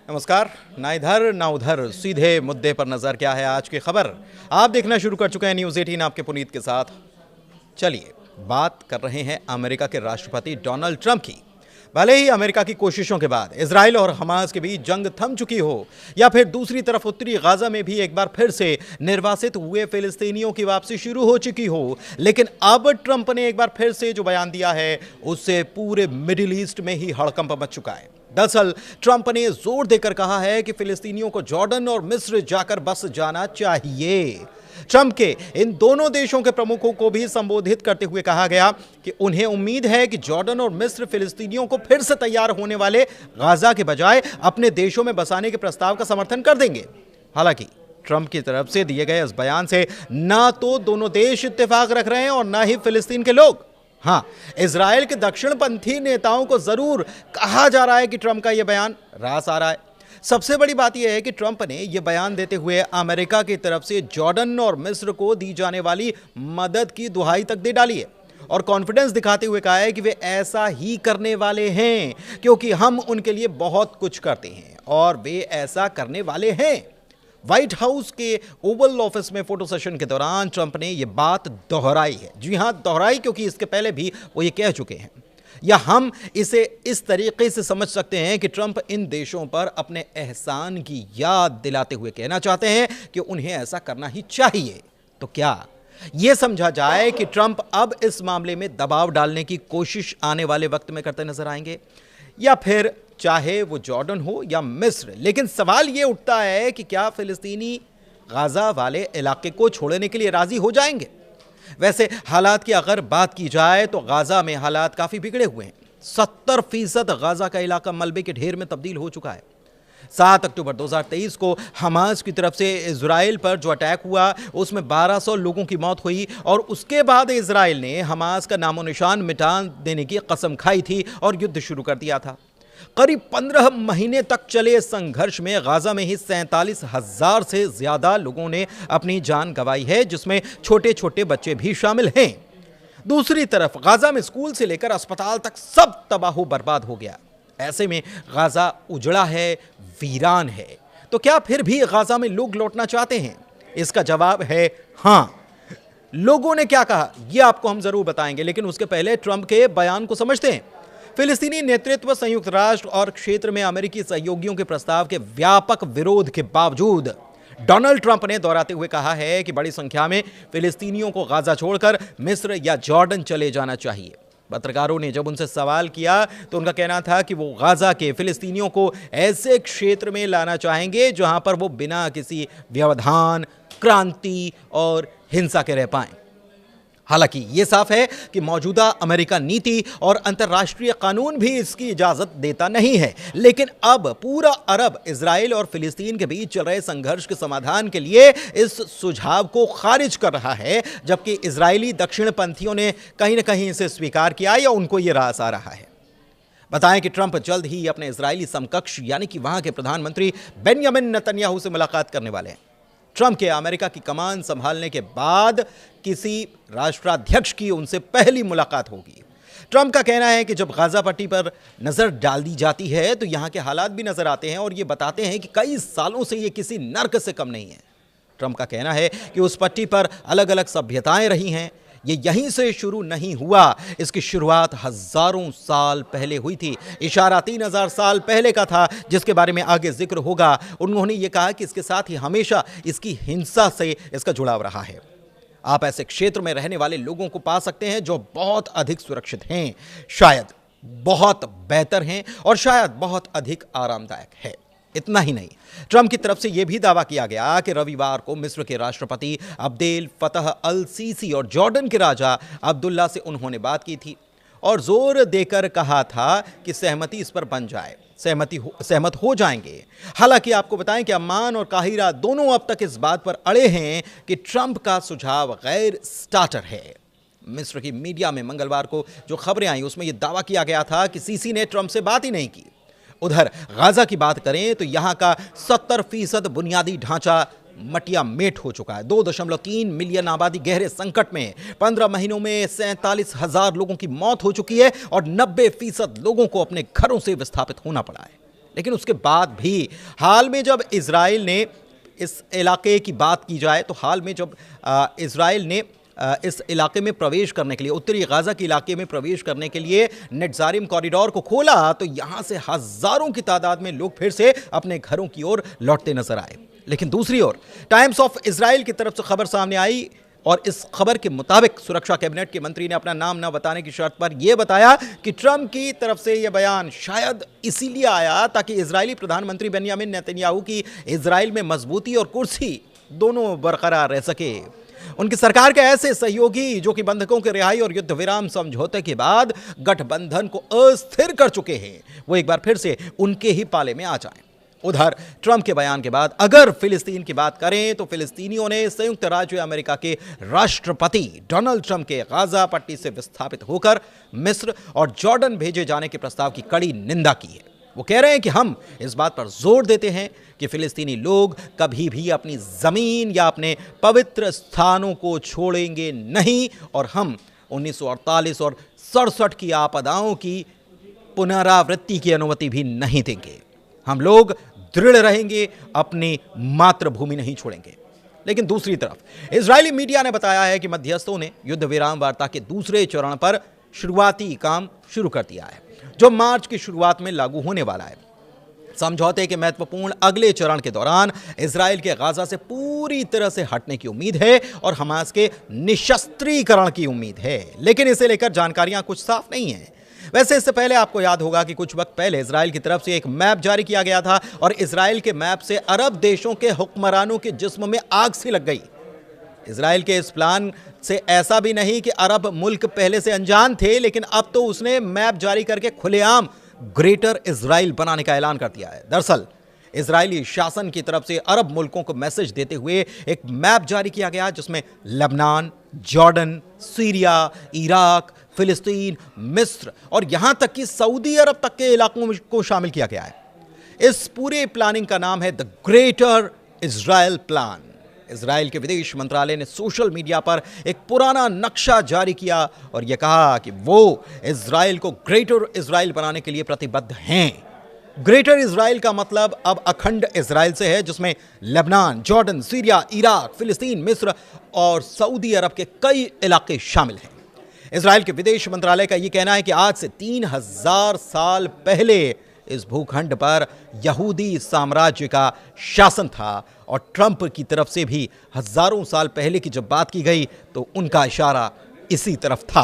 नमस्कार। ना इधर ना उधर, सीधे मुद्दे पर नजर। क्या है आज की खबर? आप देखना शुरू कर चुके हैं न्यूज़ 18 आपके पुनीत के साथ। चलिए बात कर रहे हैं अमेरिका के राष्ट्रपति डोनाल्ड ट्रंप की। भले ही अमेरिका की कोशिशों के बाद इजराइल और हमास के बीच जंग थम चुकी हो, या फिर दूसरी तरफ उत्तरी गाजा में भी एक बार फिर से निर्वासित हुए फिलिस्तीनियों की वापसी शुरू हो चुकी हो, लेकिन अब ट्रंप ने एक बार फिर से जो बयान दिया है उससे पूरे मिडिल ईस्ट में ही हड़कंप मच चुका है। दरअसल ट्रंप ने जोर देकर कहा है कि फिलिस्तीनियों को जॉर्डन और मिस्र जाकर बस जाना चाहिए। ट्रंप के इन दोनों देशों के प्रमुखों को भी संबोधित करते हुए कहा गया कि उन्हें उम्मीद है कि जॉर्डन और मिस्र फिलिस्तीनियों को फिर से तैयार होने वाले गाजा के बजाय अपने देशों में बसाने के प्रस्ताव का समर्थन कर देंगे। हालांकि ट्रंप की तरफ से दिए गए इस बयान से ना तो दोनों देश इत्तेफाक रख रहे हैं और ना ही फिलिस्तीन के लोग। हाँ, इजराइल के दक्षिणपंथी नेताओं को जरूर कहा जा रहा है कि ट्रंप का यह बयान रास आ रहा है। सबसे बड़ी बात यह है कि ट्रंप ने यह बयान देते हुए अमेरिका की तरफ से जॉर्डन और मिस्र को दी जाने वाली मदद की दुहाई तक दे डाली है और कॉन्फिडेंस दिखाते हुए कहा है कि वे ऐसा ही करने वाले हैं क्योंकि हम उनके लिए बहुत कुछ करते हैं और वे ऐसा करने वाले हैं। व्हाइट हाउस के ओवल ऑफिस में फोटो सेशन के दौरान ट्रंप ने यह बात दोहराई है। जी हां, दोहराई, क्योंकि इसके पहले भी वो ये कह चुके हैं। या हम इसे इस तरीके से समझ सकते हैं कि ट्रंप इन देशों पर अपने एहसान की याद दिलाते हुए कहना चाहते हैं कि उन्हें ऐसा करना ही चाहिए। तो क्या यह समझा जाए कि ट्रंप अब इस मामले में दबाव डालने की कोशिश आने वाले वक्त में करते नजर आएंगे, या फिर चाहे वो जॉर्डन हो या मिस्र? लेकिन सवाल यह उठता है कि क्या फिलिस्तीनी गाजा वाले इलाके को छोड़ने के लिए राजी हो जाएंगे? वैसे हालात की अगर बात की जाए तो गाजा में हालात काफी बिगड़े हुए हैं। 70% गाजा का इलाका मलबे के ढेर में तब्दील हो चुका है। 7 अक्टूबर 2023 को हमास की तरफ से इजराइल पर जो अटैक हुआ उसमें 1200 लोगों की मौत हुई और उसके बाद इजराइल ने हमास का नामो निशान मिटा देने की कसम खाई थी और युद्ध शुरू कर दिया था। करीब 15 महीने तक चले संघर्ष में गाजा में ही 47,000 से ज्यादा लोगों ने अपनी जान गंवाई है, जिसमें छोटे छोटे बच्चे भी शामिल हैं। दूसरी तरफ गाजा में स्कूल से लेकर अस्पताल तक सब तबाह बर्बाद हो गया। ऐसे में गाजा उजड़ा है, वीरान है। तो क्या फिर भी गाजा में लोग लौटना चाहते हैं? इसका जवाब है हां। लोगों ने क्या कहा यह आपको हम जरूर बताएंगे, लेकिन उसके पहले ट्रंप के बयान को समझते हैं। फिलिस्तीनी नेतृत्व संयुक्त राष्ट्र और क्षेत्र में अमेरिकी सहयोगियों के प्रस्ताव के व्यापक विरोध के बावजूद डोनाल्ड ट्रंप ने दोहराते हुए कहा है कि बड़ी संख्या में फिलिस्तीनियों को गाजा छोड़कर मिस्र या जॉर्डन चले जाना चाहिए। पत्रकारों ने जब उनसे सवाल किया तो उनका कहना था कि वो गाजा के फिलिस्तीनियों को ऐसे क्षेत्र में लाना चाहेंगे जहां पर वो बिना किसी व्यवधान, क्रांति और हिंसा के रह पाएं। हालांकि यह साफ है कि मौजूदा अमेरिका नीति और अंतर्राष्ट्रीय कानून भी इसकी इजाजत देता नहीं है, लेकिन अब पूरा अरब इजराइल और फिलिस्तीन के बीच चल रहे संघर्ष के समाधान के लिए इस सुझाव को खारिज कर रहा है, जबकि इजरायली दक्षिणपंथियों ने कहीं न कहीं इसे स्वीकार किया या उनको यह रास आ रहा है। बताएं कि ट्रंप जल्द ही अपने इजरायली समकक्ष यानी कि वहां के प्रधानमंत्री बेंजामिन नेतन्याहू से मुलाकात करने वाले हैं। ट्रंप के अमेरिका की कमान संभालने के बाद किसी राष्ट्राध्यक्ष की उनसे पहली मुलाकात होगी। ट्रंप का कहना है कि जब गाजा पट्टी पर नजर डाल दी जाती है तो यहां के हालात भी नजर आते हैं और ये बताते हैं कि कई सालों से ये किसी नर्क से कम नहीं है। ट्रंप का कहना है कि उस पट्टी पर अलग अलग सभ्यताएं रही हैं, ये यहीं से शुरू नहीं हुआ, इसकी शुरुआत हजारों साल पहले हुई थी। इशारा 3000 साल पहले का था, जिसके बारे में आगे जिक्र होगा। उन्होंने ये कहा कि इसके साथ ही हमेशा इसकी हिंसा से इसका जुड़ाव रहा है। आप ऐसे क्षेत्र में रहने वाले लोगों को पा सकते हैं जो बहुत अधिक सुरक्षित हैं, शायद बहुत बेहतर हैं और शायद बहुत अधिक आरामदायक है। इतना ही नहीं, ट्रंप की तरफ से यह भी दावा किया गया कि रविवार को मिस्र के राष्ट्रपति अब्देल फतह अल सीसी और जॉर्डन के राजा अब्दुल्ला से उन्होंने बात की थी और जोर देकर कहा था कि सहमति इस पर बन जाए, सहमत हो जाएंगे। हालांकि आपको बताएं कि अम्मान और काहिरा दोनों अब तक इस बात पर अड़े हैं कि ट्रंप का सुझाव गैर स्टार्टर है। मिस्र की मीडिया में मंगलवार को जो खबरें आई उसमें यह दावा किया गया था कि सीसी ने ट्रंप से बात ही नहीं की। उधर गाजा की बात करें तो यहां का 70% बुनियादी ढांचा मटिया मेट हो चुका है। 2.3 मिलियन आबादी गहरे संकट में, 15 महीनों में 47,000 लोगों की मौत हो चुकी है और 90% लोगों को अपने घरों से विस्थापित होना पड़ा है। लेकिन उसके बाद भी हाल में जब इजराइल ने इस इलाके की बात की जाए तो हाल में जब इजराइल ने इस इलाके में प्रवेश करने के लिए, उत्तरी गाजा के इलाके में प्रवेश करने के लिए नेट्जारिम कॉरिडोर को खोला तो यहां से हजारों की तादाद में लोग फिर से अपने घरों की ओर लौटते नजर आए। लेकिन दूसरी ओर टाइम्स ऑफ इजराइल की तरफ से खबर सामने आई और इस खबर के मुताबिक सुरक्षा कैबिनेट के मंत्री ने अपना नाम न बताने की शर्त पर यह बताया कि ट्रंप की तरफ से यह बयान शायद इसीलिए आया ताकि इजरायली प्रधानमंत्री बेंयामिन नेतन्याहू की इजराइल में मजबूती और कुर्सी दोनों बरकरार रह सके। उनकी सरकार के ऐसे सहयोगी जो कि बंधकों के रिहाई और युद्ध विराम समझौते के बाद गठबंधन को अस्थिर कर चुके हैं, वो एक बार फिर से उनके ही पाले में आ जाएं। उधर ट्रंप के बयान के बाद अगर फिलिस्तीन की बात करें तो फिलिस्तीनियों ने संयुक्त राज्य अमेरिका के राष्ट्रपति डोनाल्ड ट्रंप के गाजा पट्टी से विस्थापित होकर मिस्र और जॉर्डन भेजे जाने के प्रस्ताव की कड़ी निंदा की है। वो कह रहे हैं कि हम इस बात पर जोर देते हैं कि फिलिस्तीनी लोग कभी भी अपनी जमीन या अपने पवित्र स्थानों को छोड़ेंगे नहीं और हम 1948 और 67 की आपदाओं की पुनरावृत्ति की अनुमति भी नहीं देंगे। हम लोग दृढ़ रहेंगे, अपनी मातृभूमि नहीं छोड़ेंगे। लेकिन दूसरी तरफ इजरायली मीडिया ने बताया है कि मध्यस्थों ने युद्ध विराम वार्ता के दूसरे चरण पर शुरुआती काम शुरू कर दिया है, जो मार्च की शुरुआत में लागू होने वाला है। समझौते के महत्वपूर्ण अगले चरण के दौरान इजराइल के गाजा से पूरी तरह से हटने की उम्मीद है और हमास के निशस्त्रीकरण की उम्मीद है, लेकिन इसे लेकर जानकारियां कुछ साफ नहीं है। वैसे इससे पहले आपको याद होगा कि कुछ वक्त पहले इजराइल की तरफ से एक मैप जारी किया गया था और इजराइल के मैप से अरब देशों के हुक्मरानों के जिस्म में आग सी लग गई। इजराइल के इस प्लान से ऐसा भी नहीं कि अरब मुल्क पहले से अनजान थे, लेकिन अब तो उसने मैप जारी करके खुलेआम ग्रेटर इजराइल बनाने का ऐलान कर दिया है। दरअसल इजरायली शासन की तरफ से अरब मुल्कों को मैसेज देते हुए एक मैप जारी किया गया जिसमें लेबनान, जॉर्डन, सीरिया, इराक, फिलिस्तीन, मिस्र और यहां तक कि सऊदी अरब तक के इलाकों को शामिल किया गया है। इस पूरे प्लानिंग का नाम है the greater Israel plan. Israel के विदेश मंत्रालय ने सोशल मीडिया पर एक पुराना नक्शा जारी किया और यह कहा कि वो इजराइल को ग्रेटर इजराइल बनाने के लिए प्रतिबद्ध हैं। ग्रेटर इजराइल का मतलब अब अखंड इजराइल से है, जिसमें लेबनान, जॉर्डन, सीरिया, इराक, फिलिस्तीन, मिस्र और सऊदी अरब के कई इलाके शामिल हैं। इजराइल के विदेश मंत्रालय का यह कहना है कि आज से 3000 साल पहले इस भूखंड पर यहूदी साम्राज्य का शासन था और ट्रंप की तरफ से भी हजारों साल पहले की जब बात की गई तो उनका इशारा इसी तरफ था।